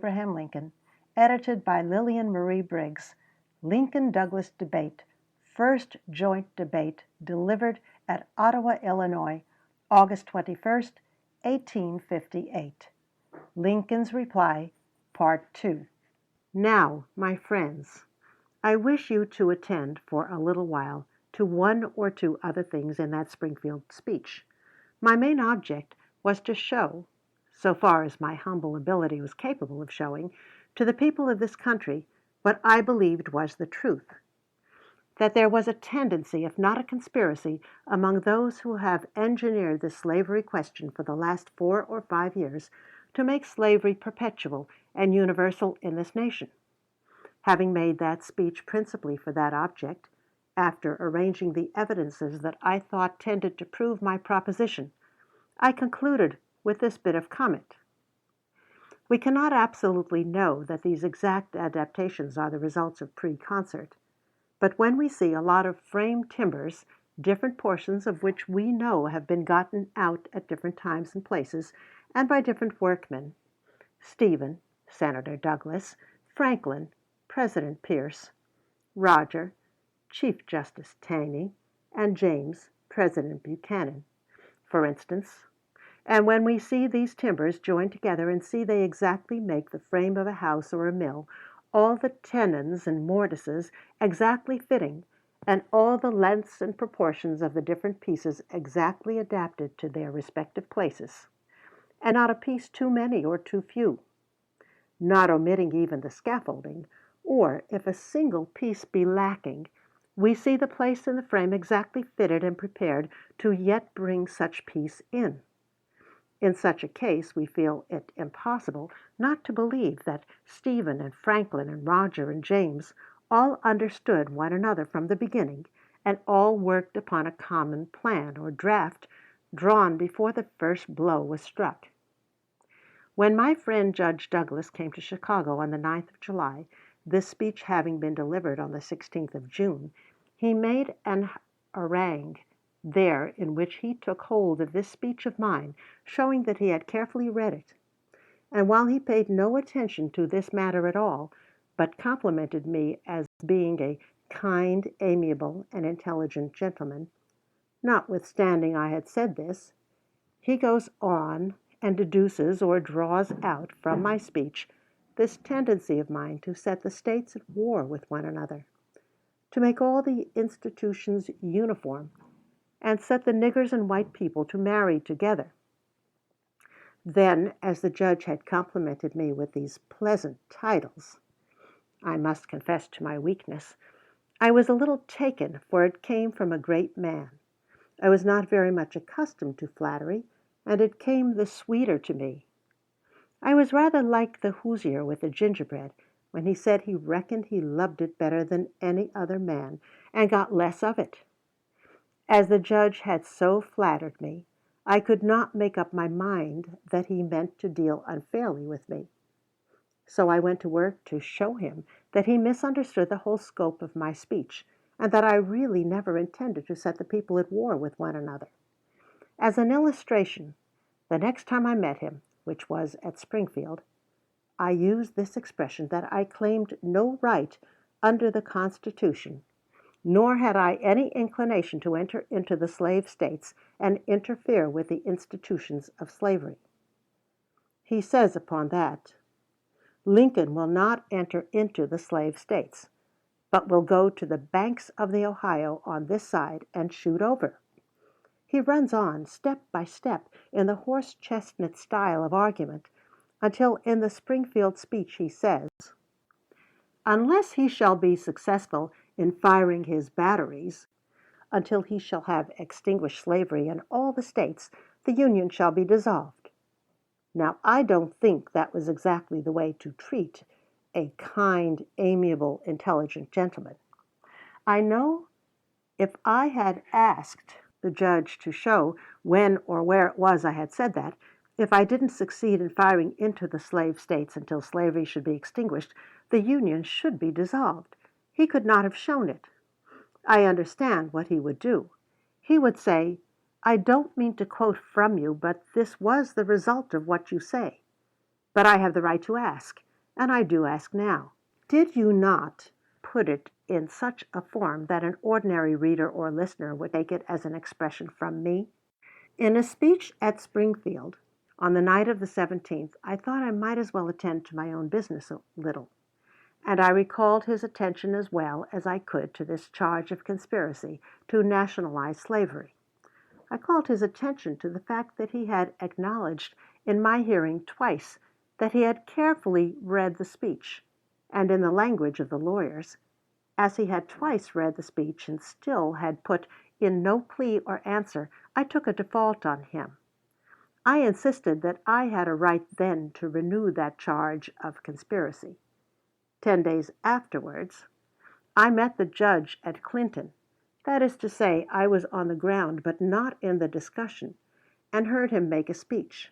Abraham Lincoln, edited by Lillian Marie Briggs, Lincoln-Douglas Debate, first joint debate delivered at Ottawa, Illinois, August 21st, 1858. Lincoln's Reply, Part 2. Now, my friends, I wish you to attend for a little while to one or two other things in that Springfield speech. My main object was to show, so far as my humble ability was capable of showing, to the people of this country what I believed was the truth: that there was a tendency, if not a conspiracy, among those who have engineered the slavery question for the last 4 or 5 years to make slavery perpetual and universal in this nation. Having made that speech principally for that object, after arranging the evidences that I thought tended to prove my proposition, I concluded with this bit of comment. We cannot absolutely know that these exact adaptations are the results of pre-concert, but when we see a lot of frame timbers, different portions of which we know have been gotten out at different times and places, and by different workmen, Stephen, Senator Douglas, Franklin, President Pierce, Roger, Chief Justice Taney, and James, President Buchanan, for instance, and when we see these timbers joined together and see they exactly make the frame of a house or a mill, all the tenons and mortises exactly fitting, and all the lengths and proportions of the different pieces exactly adapted to their respective places, and not a piece too many or too few, not omitting even the scaffolding, or if a single piece be lacking, we see the place in the frame exactly fitted and prepared to yet bring such piece in. In such a case, we feel it impossible not to believe that Stephen and Franklin and Roger and James all understood one another from the beginning, and all worked upon a common plan or draft drawn before the first blow was struck. When my friend Judge Douglas came to Chicago on the 9th of July, this speech having been delivered on the 16th of June, he made an harangue there in which he took hold of this speech of mine, showing that he had carefully read it. And while he paid no attention to this matter at all, but complimented me as being a kind, amiable, and intelligent gentleman, notwithstanding I had said this, he goes on and deduces or draws out from my speech this tendency of mine to set the states at war with one another, to make all the institutions uniform, and set the niggers and white people to marry together. Then, as the judge had complimented me with these pleasant titles, I must confess to my weakness, I was a little taken, for it came from a great man. I was not very much accustomed to flattery, and it came the sweeter to me. I was rather like the Hoosier with the gingerbread, when he said he reckoned he loved it better than any other man, and got less of it. As the judge had so flattered me, I could not make up my mind that he meant to deal unfairly with me. So I went to work to show him that he misunderstood the whole scope of my speech, and that I really never intended to set the people at war with one another. As an illustration, the next time I met him, which was at Springfield, I used this expression that I claimed no right under the Constitution, nor had I any inclination to enter into the slave states and interfere with the institutions of slavery. He says upon that, Lincoln will not enter into the slave states, but will go to the banks of the Ohio on this side and shoot over. He runs on step by step in the horse chestnut style of argument until in the Springfield speech he says, unless he shall be successful in firing his batteries, until he shall have extinguished slavery in all the states, the Union shall be dissolved. Now, I don't think that was exactly the way to treat a kind, amiable, intelligent gentleman. I know if I had asked the judge to show when or where it was I had said that, if I didn't succeed in firing into the slave states until slavery should be extinguished, the Union should be dissolved. He could not have shown it. I understand what he would do. He would say, I don't mean to quote from you, but this was the result of what you say. But I have the right to ask, And I do ask now, did you not put it in such a form that an ordinary reader or listener would take it as an expression from me? In a speech at Springfield on the night of the 17th, I thought I might as well attend to my own business a little, and I recalled his attention as well as I could to this charge of conspiracy to nationalize slavery. I called his attention to the fact that he had acknowledged in my hearing twice that he had carefully read the speech, and in the language of the lawyers, as he had twice read the speech and still had put in no plea or answer, I took a default on him. I insisted that I had a right then to renew that charge of conspiracy. 10 days afterwards, I met the judge at Clinton. That is to say, I was on the ground, but not in the discussion, and heard him make a speech.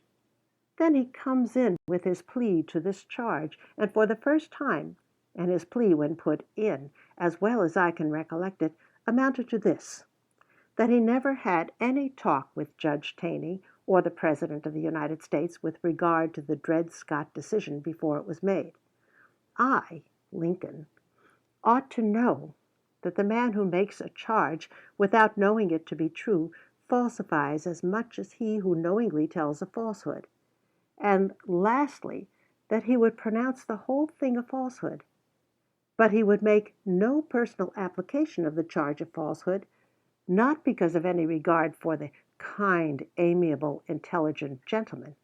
Then he comes in with his plea to this charge, and for the first time, and his plea when put in, as well as I can recollect it, amounted to this: that he never had any talk with Judge Taney or the President of the United States with regard to the Dred Scott decision before it was made. I, Lincoln, ought to know that the man who makes a charge without knowing it to be true falsifies as much as he who knowingly tells a falsehood. And lastly, that he would pronounce the whole thing a falsehood, but he would make no personal application of the charge of falsehood, not because of any regard for the kind, amiable, intelligent gentleman,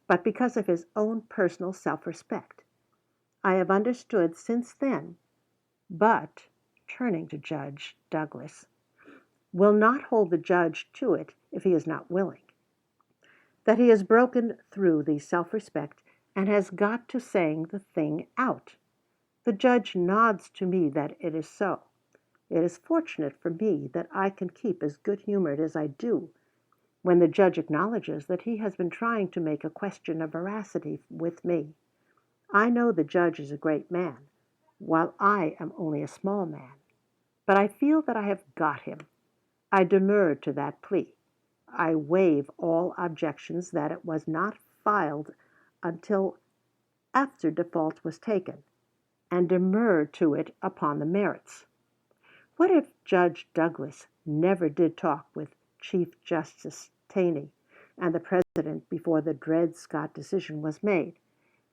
but because of his own personal self-respect. I have understood since then, but, turning to Judge Douglas, will not hold the judge to it if he is not willing, that he has broken through the self-respect and has got to saying the thing out. The judge nods to me that it is so. It is fortunate for me that I can keep as good-humored as I do when the judge acknowledges that he has been trying to make a question of veracity with me. I know the judge is a great man, while I am only a small man, but I feel that I have got him. I demur to that plea. I waive all objections that it was not filed until after default was taken, and demur to it upon the merits. What if Judge Douglas never did talk with Chief Justice Taney and the President before the Dred Scott decision was made?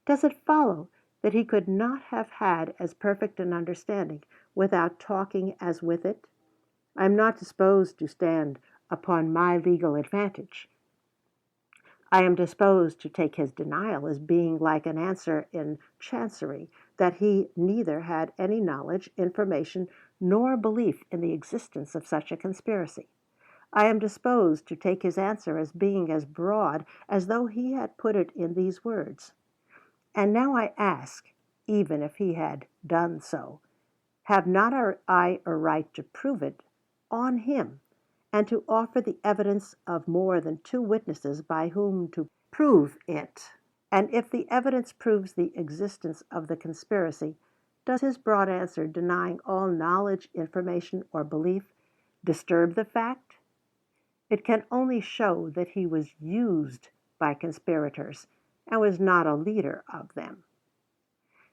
Does it follow that he could not have had as perfect an understanding without talking as with it? I am not disposed to stand upon my legal advantage. I am disposed to take his denial as being like an answer in Chancery that he neither had any knowledge, information, nor belief in the existence of such a conspiracy. I am disposed to take his answer as being as broad as though he had put it in these words. And now I ask, even if he had done so, have not I a right to prove it on him, and to offer the evidence of more than two witnesses by whom to prove it? And if the evidence proves the existence of the conspiracy, does his broad answer denying all knowledge, information, or belief disturb the fact? It can only show that he was used by conspirators and was not a leader of them.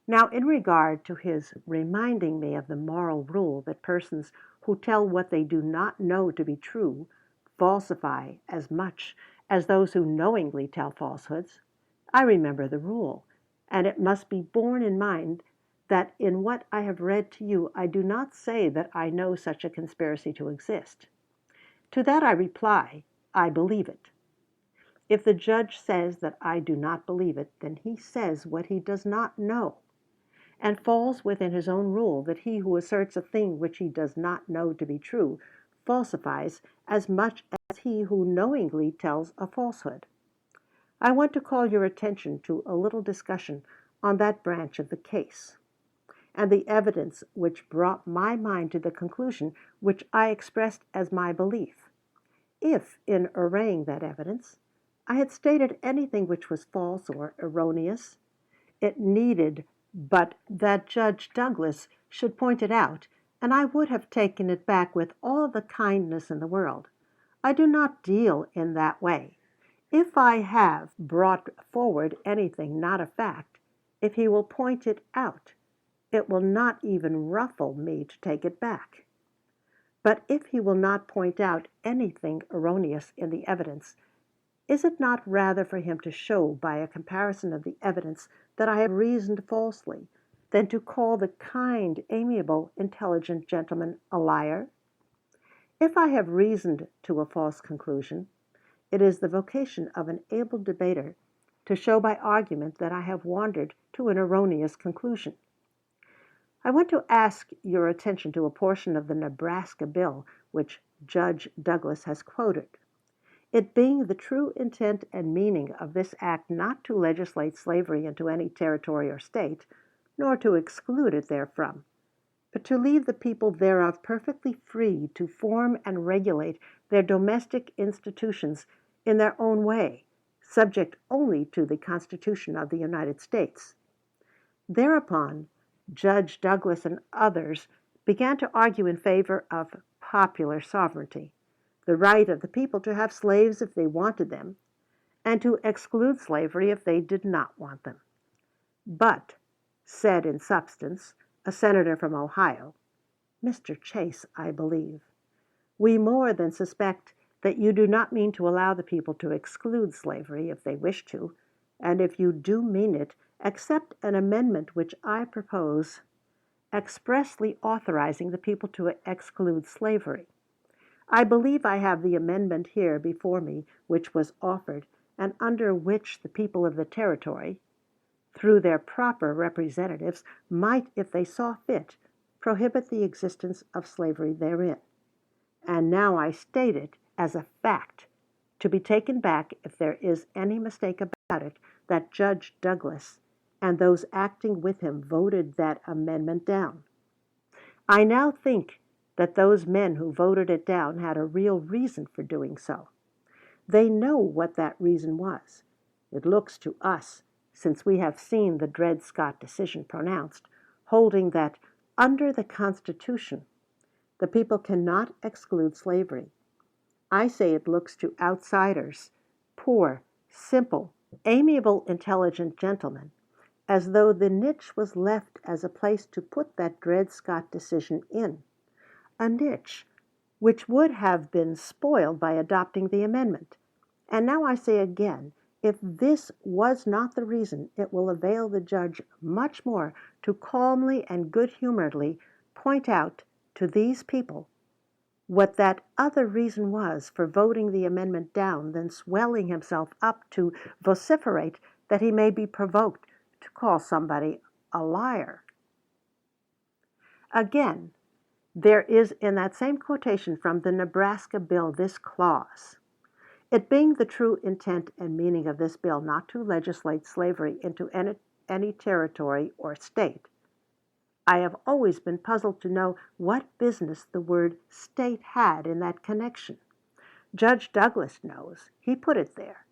Now, in regard to his reminding me of the moral rule that persons who tell what they do not know to be true falsify as much as those who knowingly tell falsehoods, I remember the rule, and it must be borne in mind that in what I have read to you I do not say that I know such a conspiracy to exist. To that I reply, I believe it. If the judge says that I do not believe it, then he says what he does not know, and falls within his own rule that he who asserts a thing which he does not know to be true falsifies as much as he who knowingly tells a falsehood. I want to call your attention to a little discussion on that branch of the case, and the evidence which brought my mind to the conclusion which I expressed as my belief. If, in arraying that evidence, I had stated anything which was false or erroneous, it needed but that Judge Douglas should point it out, and I would have taken it back with all the kindness in the world. I do not deal in that way. If I have brought forward anything not a fact, If he will point it out, it will not even ruffle me to take it back. But if he will not point out anything erroneous in the evidence, is it not rather for him to show by a comparison of the evidence that I have reasoned falsely, than to call the kind, amiable, intelligent gentleman a liar? If I have reasoned to a false conclusion, it is the vocation of an able debater to show by argument that I have wandered to an erroneous conclusion. I want to ask your attention to a portion of the Nebraska bill which Judge Douglas has quoted. It being the true intent and meaning of this act not to legislate slavery into any territory or state, nor to exclude it therefrom, but to leave the people thereof perfectly free to form and regulate their domestic institutions in their own way, subject only to the Constitution of the United States. Thereupon, Judge Douglas and others began to argue in favor of popular sovereignty, the right of the people to have slaves if they wanted them, and to exclude slavery if they did not want them. But, said in substance a senator from Ohio, Mr. Chase, I believe, we more than suspect that you do not mean to allow the people to exclude slavery if they wish to, and if you do mean it, accept an amendment which I propose, expressly authorizing the people to exclude slavery. I believe I have the amendment here before me which was offered, and under which the people of the Territory, through their proper representatives, might, if they saw fit, prohibit the existence of slavery therein. And now I state it as a fact, to be taken back if there is any mistake about it, that Judge Douglas and those acting with him voted that amendment down. I now think that those men who voted it down had a real reason for doing so. They know what that reason was. It looks to us, since we have seen the Dred Scott decision pronounced, holding that under the Constitution the people cannot exclude slavery. I say it looks to outsiders, poor, simple, amiable, intelligent gentlemen, as though the niche was left as a place to put that Dred Scott decision in, a niche which would have been spoiled by adopting the amendment. And now I say again, if this was not the reason, it will avail the judge much more to calmly and good humoredly point out to these people what that other reason was for voting the amendment down than swelling himself up to vociferate that he may be provoked to call somebody a liar. Again, there is in that same quotation from the Nebraska bill this clause: it being the true intent and meaning of this bill not to legislate slavery into any territory or state. I have always been puzzled to know what business the word state had in that connection. Judge Douglas knows. He put it there.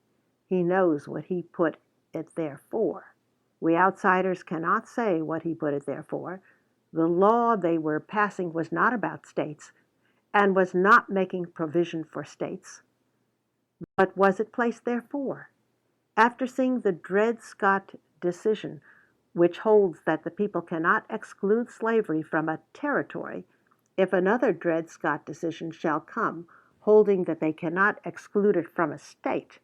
He knows what he put it there for. We outsiders cannot say what he put it there for. The law they were passing was not about states, and was not making provision for states. What was it placed there for? After seeing the Dred Scott decision, which holds that the people cannot exclude slavery from a territory, if another Dred Scott decision shall come, holding that they cannot exclude it from a state,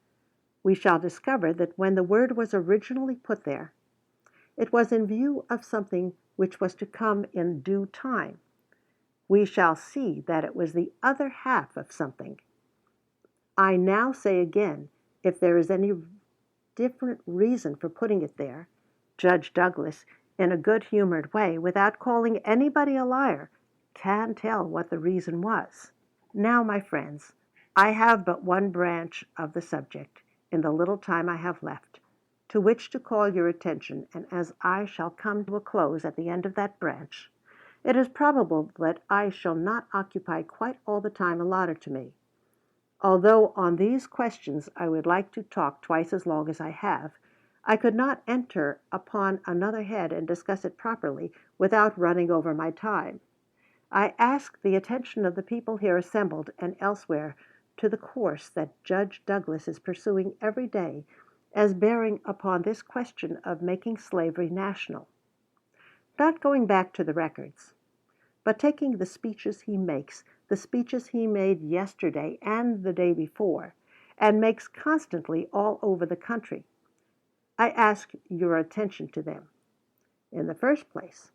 we shall discover that when the word was originally put there, it was in view of something which was to come in due time. We shall see that it was the other half of something. I now say again, if there is any different reason for putting it there, Judge Douglas, in a good humored way, without calling anybody a liar, can tell what the reason was. Now, my friends, I have but one branch of the subject, in the little time I have left, to which to call your attention, and as I shall come to a close at the end of that branch, it is probable that I shall not occupy quite all the time allotted to me. Although on these questions I would like to talk twice as long as I have, I could not enter upon another head and discuss it properly without running over my time. I ask the attention of the people here assembled and elsewhere to the course that Judge Douglas is pursuing every day, as bearing upon this question of making slavery national. Not going back to the records, but taking the speeches he makes, the speeches he made yesterday and the day before, and makes constantly all over the country. I ask your attention to them. In the first place,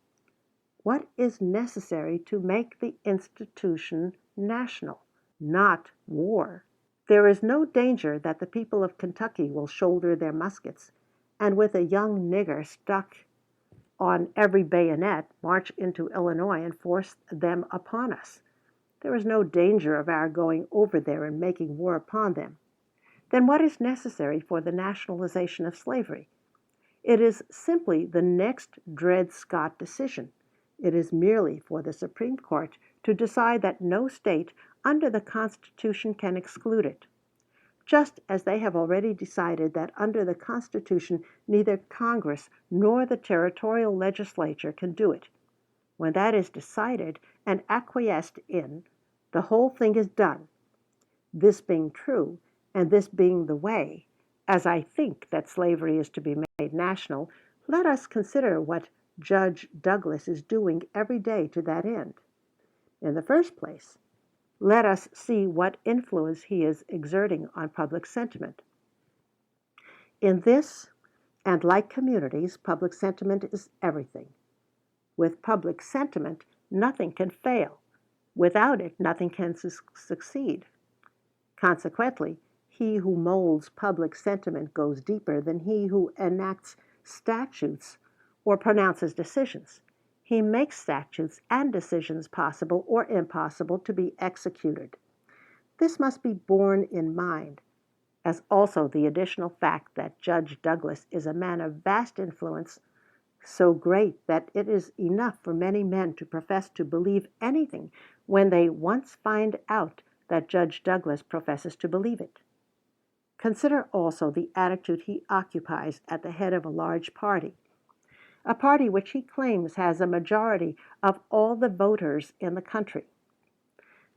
what is necessary to make the institution national? Not war. There is no danger that the people of Kentucky will shoulder their muskets, and with a young nigger stuck on every bayonet, march into Illinois and force them upon us. There is no danger of our going over there and making war upon them. Then what is necessary for the nationalization of slavery? It is simply the next Dred Scott decision. It is merely for the Supreme Court to decide that no state under the Constitution can exclude it, just as they have already decided that under the Constitution neither Congress nor the territorial legislature can do it. When that is decided and acquiesced in, the whole thing is done. This being true, and this being the way, as I think that slavery is to be made national, let us consider what Judge Douglas is doing every day to that end. In the first place, let us see what influence he is exerting on public sentiment. In this, and like communities, public sentiment is everything. With public sentiment, nothing can fail. Without it, nothing can succeed. Consequently, he who molds public sentiment goes deeper than he who enacts statutes or pronounces decisions. He makes statutes and decisions possible or impossible to be executed. This must be borne in mind, as also the additional fact that Judge Douglas is a man of vast influence, so great that it is enough for many men to profess to believe anything when they once find out that Judge Douglas professes to believe it. Consider also the attitude he occupies at the head of a large party, a party which he claims has a majority of all the voters in the country.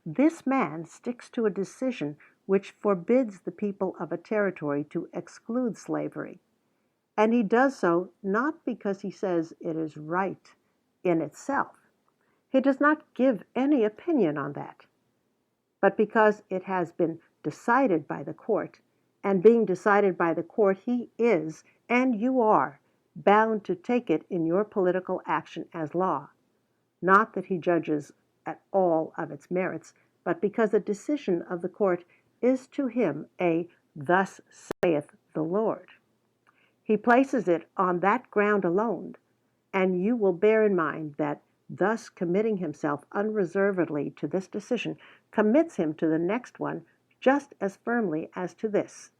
This man sticks to a decision which forbids the people of a territory to exclude slavery, and he does so not because he says it is right in itself. He does not give any opinion on that, but because it has been decided by the court, and being decided by the court, he is, and you are, bound to take it in your political action as law. Not that he judges at all of its merits, but because a decision of the court is to him a "thus saith the Lord." He places it on that ground alone, and you will bear in mind that thus committing himself unreservedly to this decision commits him to the next one just as firmly as to this.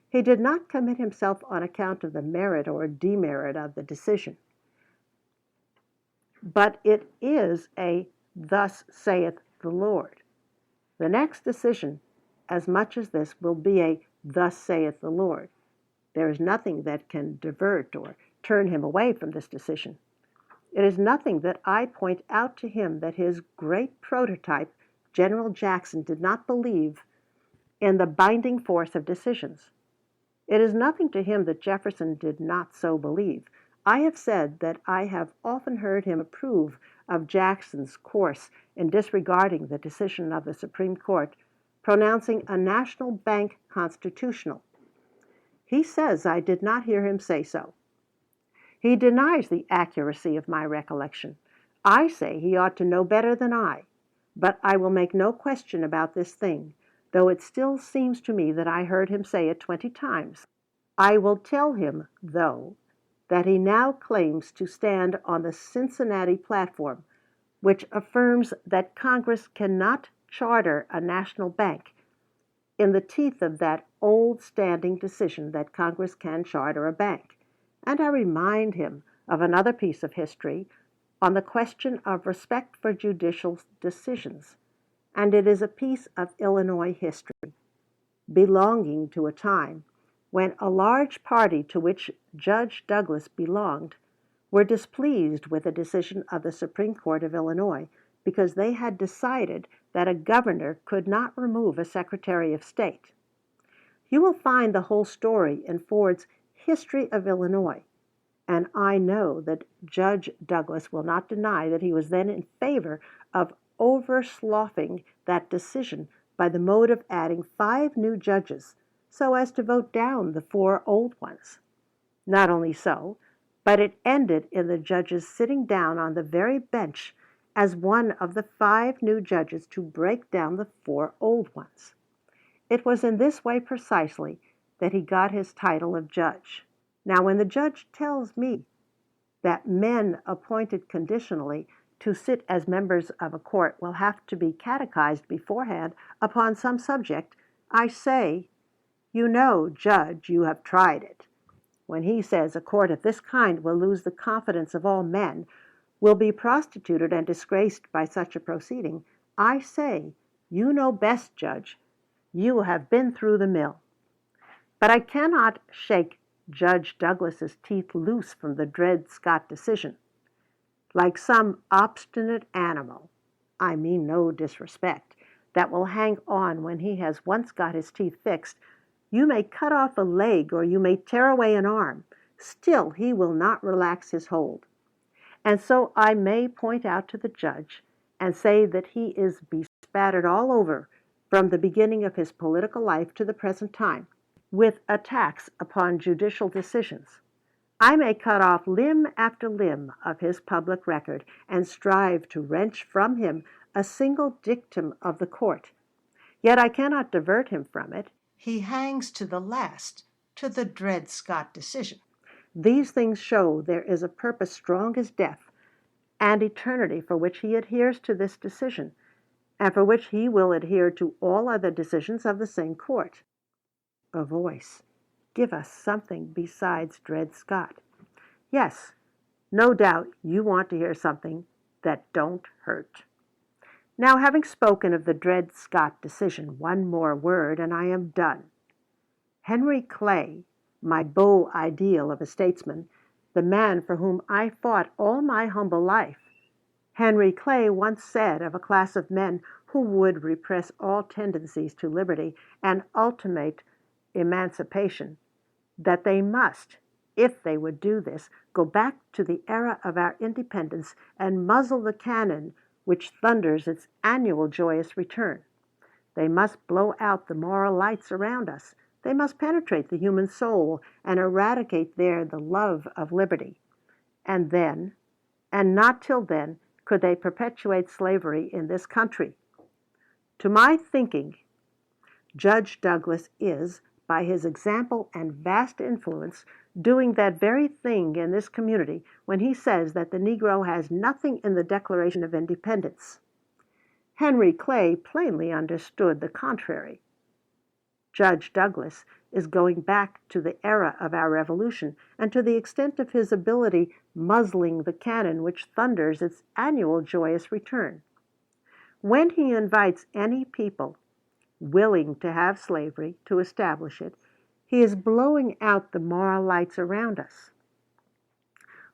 He did not commit himself on account of the merit or demerit of the decision, but it is a "thus saith the Lord." The next decision, as much as this, will be a "thus saith the Lord." There is nothing that can divert or turn him away from this decision. It is nothing that I point out to him that his great prototype, General Jackson, did not believe in the binding force of decisions. It is nothing to him that Jefferson did not so believe. I have said that I have often heard him approve of Jackson's course in disregarding the decision of the Supreme Court, pronouncing a national bank constitutional. He says I did not hear him say so. He denies the accuracy of my recollection. I say he ought to know better than I, but I will make no question about this thing, though it still seems to me that I heard him say it 20 times. I will tell him, though, that he now claims to stand on the Cincinnati platform, which affirms that Congress cannot charter a national bank, in the teeth of that old standing decision that Congress can charter a bank. And I remind him of another piece of history on the question of respect for judicial decisions, and it is a piece of Illinois history, belonging to a time when a large party to which Judge Douglas belonged were displeased with a decision of the Supreme Court of Illinois because they had decided that a governor could not remove a Secretary of State. You will find the whole story in Ford's History of Illinois, and I know that Judge Douglas will not deny that he was then in favor of oversloughing that decision by the mode of adding 5 new judges so as to vote down the 4 old ones. Not only so, but it ended in the judges sitting down on the very bench as one of the 5 new judges to break down the 4 old ones. It was in this way precisely that he got his title of judge. Now, when the judge tells me that men appointed conditionally to sit as members of a court will have to be catechized beforehand upon some subject, I say, you know, Judge, you have tried it. When he says a court of this kind will lose the confidence of all men, will be prostituted and disgraced by such a proceeding, I say, you know best, Judge. You have been through the mill. But I cannot shake Judge Douglas's teeth loose from the Dred Scott decision. Like some obstinate animal, I mean no disrespect, that will hang on when he has once got his teeth fixed, you may cut off a leg or you may tear away an arm, still he will not relax his hold. And so I may point out to the judge and say that he is bespattered all over from the beginning of his political life to the present time, with attacks upon judicial decisions. I may cut off limb after limb of his public record and strive to wrench from him a single dictum of the court. Yet I cannot divert him from it. He hangs to the last to the Dred Scott decision. These things show there is a purpose strong as death and eternity for which he adheres to this decision, and for which he will adhere to all other decisions of the same court. A voice. Give us something besides Dred Scott. Yes, no doubt you want to hear something that don't hurt. Now, having spoken of the Dred Scott decision, one more word and I am done. Henry Clay, my beau ideal of a statesman, the man for whom I fought all my humble life, Henry Clay once said of a class of men who would repress all tendencies to liberty and ultimate emancipation, that they must, if they would do this, go back to the era of our independence and muzzle the cannon which thunders its annual joyous return. They must blow out the moral lights around us. They must penetrate the human soul and eradicate there the love of liberty. And then, and not till then, could they perpetuate slavery in this country. To my thinking, Judge Douglas is, by his example and vast influence, doing that very thing in this community when he says that the Negro has nothing in the Declaration of Independence. Henry Clay plainly understood the contrary. Judge Douglas is going back to the era of our Revolution, and to the extent of his ability muzzling the cannon which thunders its annual joyous return. When he invites any people willing to have slavery to establish it, he is blowing out the moral lights around us.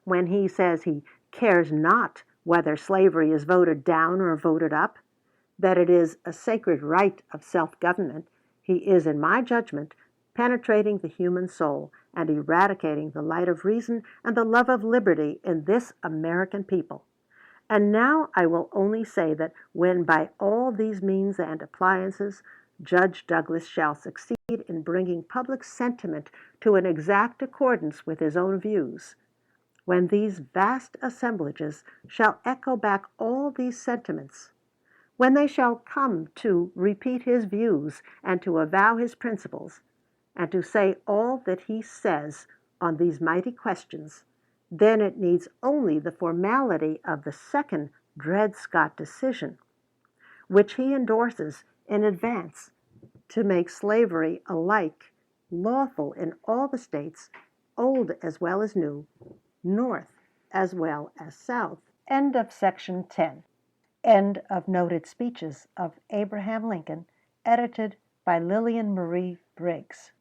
When he says he cares not whether slavery is voted down or voted up, that it is a sacred right of self-government, he is, in my judgment, penetrating the human soul and eradicating the light of reason and the love of liberty in this American people. And now I will only say that when by all these means and appliances Judge Douglas shall succeed in bringing public sentiment to an exact accordance with his own views, when these vast assemblages shall echo back all these sentiments, when they shall come to repeat his views and to avow his principles, and to say all that he says on these mighty questions, then it needs only the formality of the second Dred Scott decision, which he endorses in advance, to make slavery alike lawful in all the states, old as well as new, north as well as south. End of section 10. End of noted speeches of Abraham Lincoln, edited by Lillian Marie Briggs.